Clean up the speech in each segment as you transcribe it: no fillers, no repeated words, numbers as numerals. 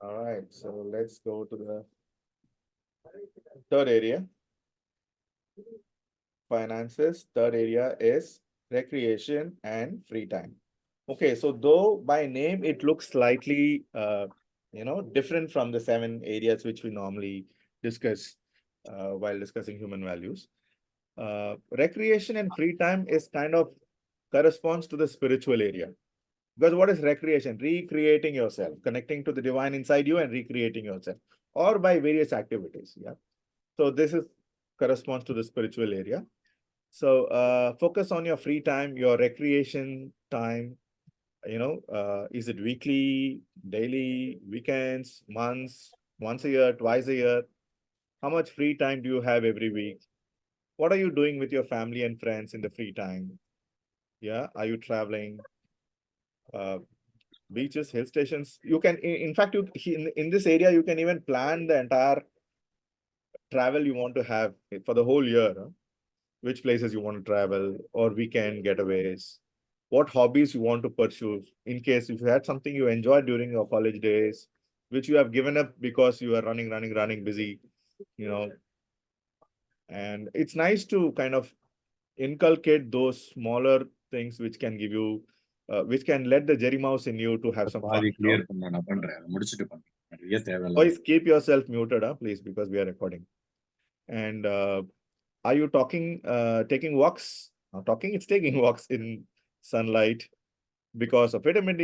All right, so let's go to the third area, finances. Third area is recreation and free time. Okay, so though by name it looks slightly, different from the seven areas which we normally discuss while discussing human values. Recreation and free time is kind of corresponds to the spiritual area. Because what is recreation? Recreating yourself, connecting to the divine inside you and recreating yourself, or by various activities. Yeah. So this is corresponds to the spiritual area. So focus on your free time, your recreation time. Is it weekly, daily, weekends, months, once a year, twice a year? How much free time do you have every week? What are you doing with your family and friends in the free time? Yeah. Are you traveling? Uh, Beaches, hill stations. You can, in fact, in this area, you can even plan the entire travel you want to have for the whole year. Huh? Which places you want to travel, or weekend getaways, what hobbies you want to pursue. In case if you had something you enjoyed during your college days, which you have given up because you are running, busy, you know, and it's nice to kind of inculcate those smaller things which can give you, which can let the Jerry Mouse in you to have some fun. பாதி clear பண்ண நான் பண்றேன், அதை முடிச்சுட்டு பண்றேன். நிறைய தேவையில்லாத Please keep yourself muted, please, because we are recording. And are you taking walks? Not talking, it's taking walks in sunlight because of vitamin D.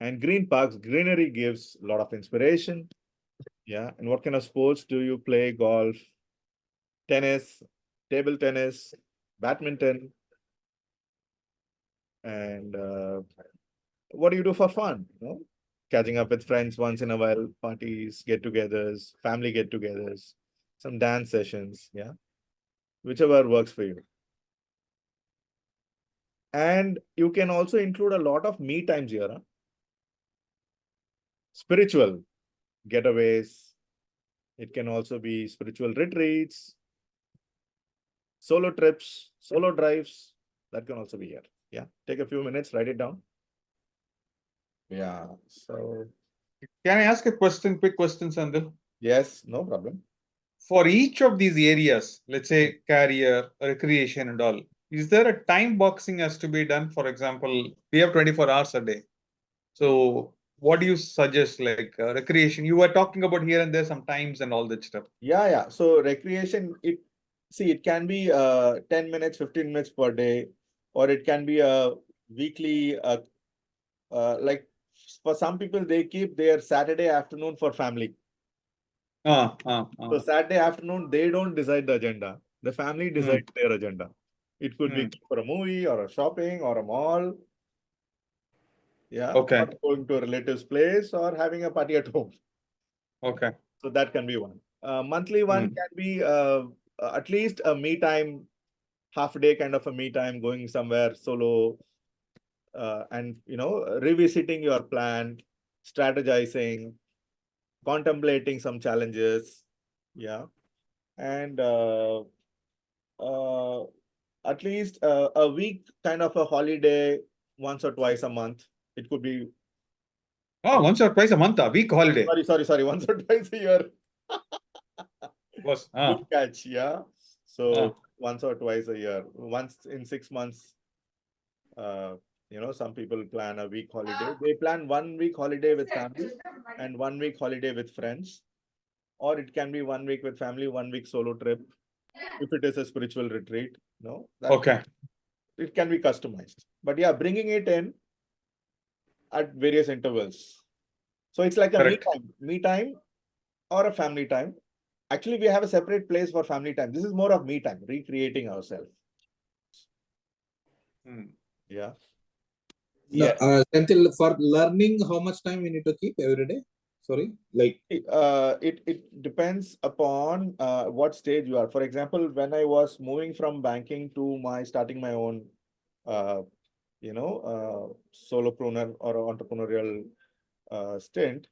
And green parks, greenery gives a lot of inspiration. Yeah. And what kind of sports do you play? Golf, tennis, table tennis, badminton. And what do you do for fun? Catching up with friends once in a while, parties, get-togethers, family get-togethers, some dance sessions. Yeah. Whichever works for you. And you can also include a lot of me times here. Huh? Spiritual getaways. It can also be spiritual retreats, solo trips, solo drives. That can also be here. Yeah. Take a few minutes, write it down. Yeah. So, Can I ask a question, quick question, Sandil? yes, no problem. For each of these areas, let's say career, recreation, and all, is there a time boxing has to be done? For example, we have 24 hours a day. So, what do you suggest? Like recreation, you were talking about here and there some times and all that stuff. Yeah, yeah. So recreation, it can be 10 minutes, 15 minutes per day, or it can be a weekly like for some people they keep their Saturday afternoon for family. So Saturday afternoon, they don't decide the agenda. The family decides their agenda. It could be for a movie or a shopping or a mall. Yeah. Okay. Or going to a relative's place or having a party at home. Okay. So that can be one. Monthly one can be at least a me time, half a day kind of a me time, going somewhere solo, and revisiting your plan, strategizing, contemplating some challenges. Yeah. And at least a week kind of a holiday once or twice a month. It could be. Oh, once or twice a month, a week holiday. Sorry. Once or twice a year. Was Good catch. Yeah. So once or twice a year, once in 6 months. Some people plan a week holiday. They plan 1 week holiday with family and 1 week holiday with friends. Or it can be 1 week with family, 1 week solo trip. If it is a spiritual retreat, okay. It can be customized. But yeah, bringing it in at various intervals. So it's like a me time or a family time. Actually, we have a separate place for family time. This is more of me time, recreating ourselves. Yeah. Yeah. Until for learning, how much time we need to keep every day? Sorry, like it depends upon what stage you are. For example, when I was moving from banking to starting my own solopreneur or entrepreneurial stint,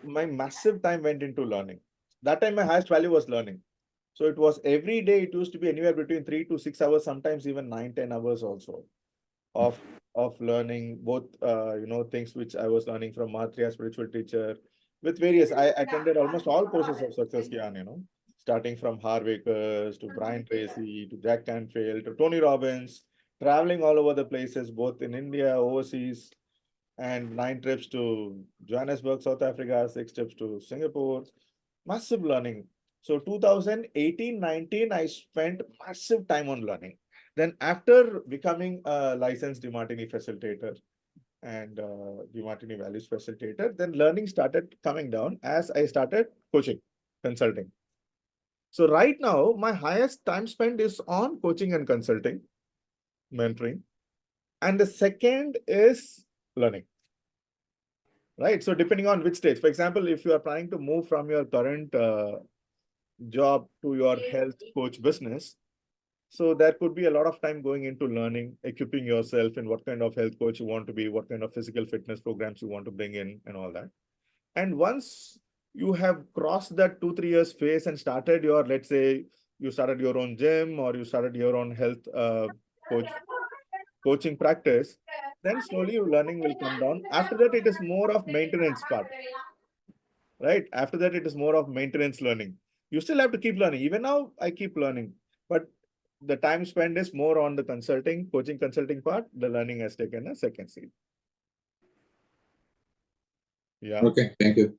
my massive time went into learning. That time my highest value was learning. So it was every day. It used to be anywhere between 3 to 6 hours, sometimes even 9, 10 hours also. of learning both things which I was learning from Matriya spiritual teacher with various. I attended almost all courses of Success Gyan, starting from Harvakers to Brian Tracy to Jack Canfield to Tony Robbins, traveling all over the places, both in India, overseas, and 9 trips to Johannesburg, South Africa, 6 trips to Singapore. Massive learning. So 2018-19, I spent massive time on learning. Then after becoming a licensed DeMartini facilitator and DeMartini values facilitator, then learning started coming down as I started coaching, consulting. So right now, my highest time spent is on coaching and consulting, mentoring. And the second is learning. Right. So depending on which stage, for example, if you are trying to move from your current job to your health coach business, so there could be a lot of time going into learning, equipping yourself in what kind of health coach you want to be, what kind of physical fitness programs you want to bring in and all that. And once you have crossed that 2-3 years phase and started your, let's say you started your own gym or you started your own health coaching practice, then slowly your learning will come down. After that, it is more of maintenance part, right? After that, it is more of maintenance learning. You still have to keep learning. Even now, I keep learning, but the time spent is more on the consulting, coaching consulting part. The learning has taken a second seat. Yeah. Okay, thank you.